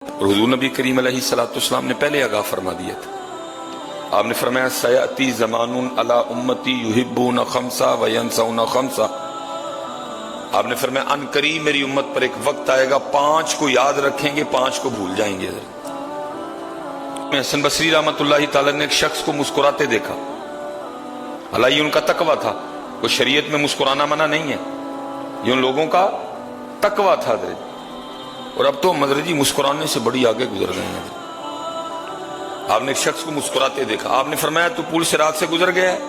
اور حضور نبی کریم علیہ السلام نے پہلے آگاہ فرما دیا تھا. آپ نے فرمایا سیاتی زمان علی امتی یحبون خمسا وینسون خمسا. آپ نے فرمایا ان قریب میری امت پر ایک وقت آئے گا 5 کو یاد رکھیں گے 5 کو بھول جائیں گے. حسن بصری رحمۃ اللہ تعالی نے ایک شخص کو مسکراتے دیکھا. اللہ یہ ان کا تقوی تھا. کوئی شریعت میں مسکرانا منع نہیں ہے, یہ ان لوگوں کا تقوی تھا. اور اب تو حضرت جی مسکرانے سے بڑی آگے گزر گئے ہیں. آپ نے ایک شخص کو مسکراتے دیکھا. آپ نے فرمایا تو پل صراط سے گزر گیا ہے؟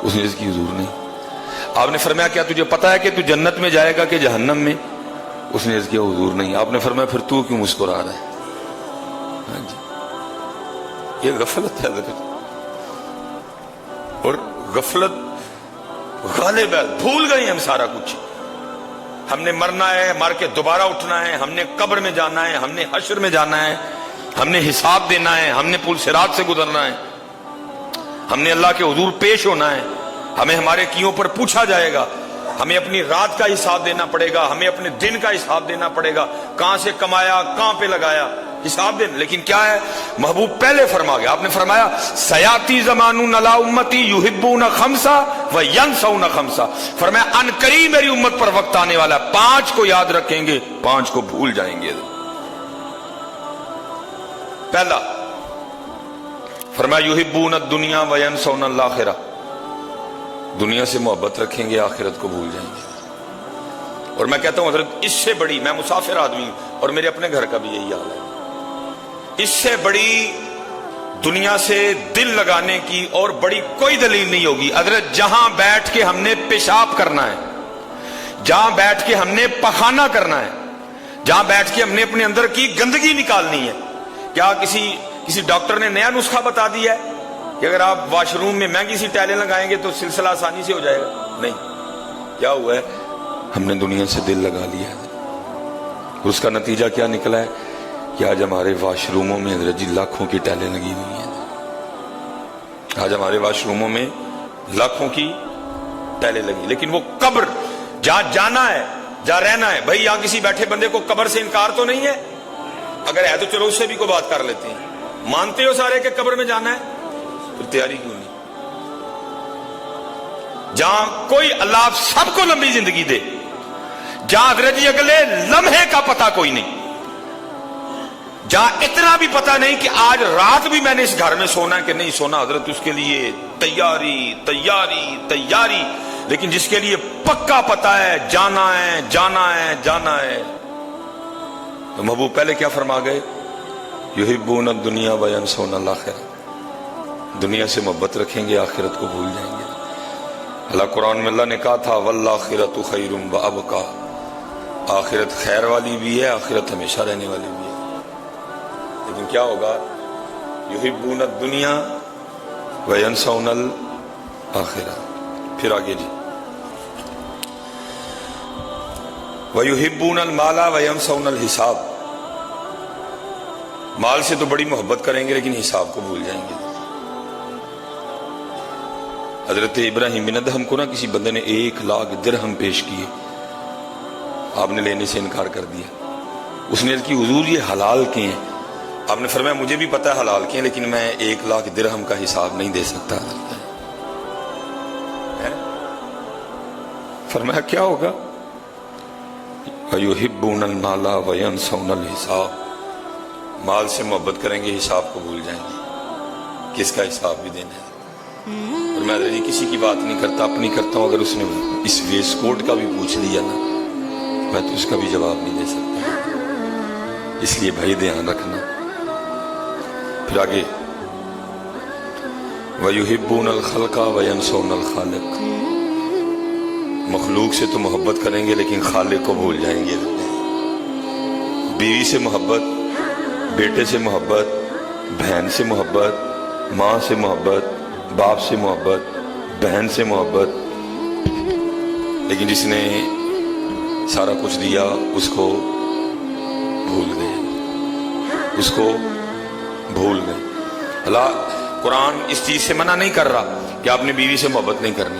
اس نے اس کی حضور نہیں. آپ نے فرمایا کیا تجھے پتا ہے کہ تو جنت mit جائے گا کہ جہنم میں؟ اس نے اس کی حضور نہیں. آپ نے فرمایا پھر تو کیوں مسکرا رہا ہے؟ ہاں جی, یہ غفلت ہے حضرت. اور غفلت غالب ہے, بھول گئے ہم سارا کچھ. ہم نے مرنا ہے, مر کے دوبارہ اٹھنا ہے, ہم نے قبر میں جانا ہے, ہم نے حشر میں جانا ہے, ہم نے حساب دینا ہے, ہم نے پل صراط سے گزرنا ہے, ہم نے اللہ کے حضور پیش ہونا ہے, ہمیں ہمارے کیوں پر پوچھا جائے گا, ہمیں اپنی رات کا حساب دینا پڑے گا, ہمیں اپنے دن کا حساب دینا پڑے گا, کہاں سے کمایا کہاں پہ لگایا, حساب دینا. لیکن کیا ہے, محبوب پہلے فرما گیا. آپ نے فرمایا سیاتی زمان علی امتی یحبون خمسا وینسون خمسا. فرمایا ان قریب میری امت پر وقت آنے والا ہے 5 کو یاد رکھیں گے 5 کو بھول جائیں گے. پہلا فرمایا یحبون الدنیا وینسون الاخرہ. دنیا سے محبت رکھیں گے, آخرت کو بھول جائیں گے. اور میں کہتا ہوں حضرت اس سے بڑی, میں مسافر آدمی ہوں اور میرے اپنے گھر کا بھی یہی حال ہے, اس سے بڑی دنیا سے دل لگانے کی اور بڑی کوئی دلیل نہیں ہوگی. حضرت جہاں بیٹھ کے ہم نے پیشاب کرنا ہے, جہاں بیٹھ کے ہم نے پخانہ کرنا ہے, جہاں بیٹھ کے ہم نے اپنے اندر کی گندگی نکالنی ہے, کیا کسی ڈاکٹر نے نیا نسخہ بتا دیا ہے کہ اگر آپ واش روم میں مہنگی سی ٹائلیں لگائیں گے تو سلسلہ آسانی سے ہو جائے گا؟ نہیں. کیا ہوا ہے, ہم نے دنیا سے دل لگا لیا ہے. اس کا نتیجہ کیا نکلا ہے کہ آج ہمارے واش روموں میں حضرت جی لاکھوں کی ٹائلیں لگی ہوئی ہیں. آج ہمارے واش روموں میں لاکھوں کی ٹائلیں لگی. لیکن وہ قبر جہاں جانا ہے, جہاں رہنا ہے, بھائی یہاں کسی بیٹھے بندے کو قبر سے انکار تو نہیں ہے؟ اگر ہے تو چلو اس سے بھی کوئی بات کر لیتے ہیں. مانتے ہو سارے کہ قبر میں جانا ہے, پھر تیاری کیوں نہیں؟ جہاں کوئی اللہ آپ سب کو لمبی زندگی دے, جہاں حضرت جی اگلے لمحے کا پتہ کوئی نہیں, جہاں اتنا بھی پتہ نہیں کہ آج رات بھی میں نے اس گھر میں سونا ہے کہ نہیں سونا. حضرت اس کے لیے تیاری تیاری تیاری. لیکن جس کے لیے پکا پتہ ہے جانا ہے جانا ہے جانا ہے, تو محبوب پہلے کیا فرما گئے, یحبون الدنیا وینسون الاخرہ. دنیا سے محبت رکھیں گے, آخرت کو بھول جائیں گے. اللہ قرآن میں اللہ نے کہا تھا والآخرۃ خیر وابقیٰ. آخرت خیر والی بھی ہے, آخرت ہمیشہ رہنے والی بھی ہے. لیکن کیا ہوگا, یحبون الدنیا وینسون الاخرہ. پھر آگے جی وَيُحِبُّونَ الْمَالَ وَيَنْسَوْنَ الْحِسَابَ. مال سے تو بڑی محبت کریں گے لیکن حساب کو بھول جائیں گے. حضرت ابراہیم بن ادہم کو نا کسی بندے نے 1,00,000 درہم پیش کیے, آپ نے لینے سے انکار کر دیا. اس نے کی حضور یہ حلال کے ہیں. آپ نے فرمایا مجھے بھی پتا ہے حلال کے ہیں لیکن میں 1,00,000 درہم کا حساب نہیں دے سکتا. فرمایا کیا ہوگا, وَيُحِبُّونَ الْمَالَ وَيَنْسَوْنَ الْحِسَابَ. مال سے محبت کریں گے, حساب کو بھول جائیں گے. کس کا حساب بھی دینا ہے. اور میں جی کسی کی بات نہیں کرتا, اپنی کرتا ہوں. اگر اس نے اس ویسٹ کوٹ کا بھی پوچھ لیا نا, میں تو اس کا بھی جواب نہیں دے سکتا. اس لیے بھائی دھیان رکھنا. پھر آگے وَيُحِبُّونَ الْخَلْقَ وَيَنْسَوْنَ الْخَالِقَ. مخلوق سے تو محبت کریں گے لیکن خالق کو بھول جائیں گے. بیوی سے محبت, بیٹے سے محبت, بہن سے محبت, ماں سے محبت, باپ سے محبت, بہن سے محبت. لیکن جس نے سارا کچھ دیا اس کو بھول گئے, اس کو بھول گئے. اللہ قرآن اس چیز سے منع نہیں کر رہا کہ آپ نے بیوی سے محبت نہیں کرنی.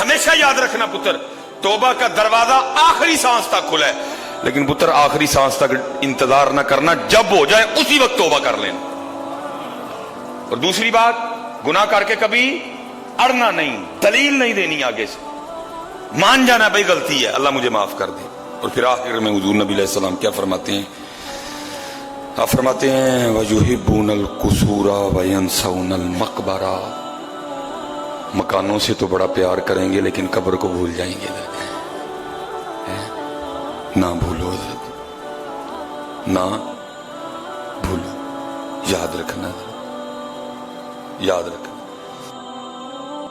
ہمیشہ یاد رکھنا پتر، توبہ کا دروازہ آخری سانس تک کھلا ہے، لیکن پتر آخری سانس تک انتظار نہ کرنا، جب ہو جائے اسی وقت توبہ کر لینا۔ اور دوسری بات، گناہ کر کے کبھی اڑنا نہیں، دلیل نہیں دینی آگے سے، مان جانا بھائی غلطی ہے، اللہ مجھے معاف کر دے۔ اور پھر آخر میں حضور نبی علیہ السلام کیا فرماتے ہیں؟ آپ فرماتے ہیں وَيُحِبُّونَ الْقُصُورَ وَيَنْسَوْنَ الْمَقْبَرَةَ، مکانوں سے تو بڑا پیار کریں گے لیکن قبر کو بھول جائیں گے۔ نہ بھولو حضرت، نہ بھولو، یاد رکھنا، یاد رکھنا۔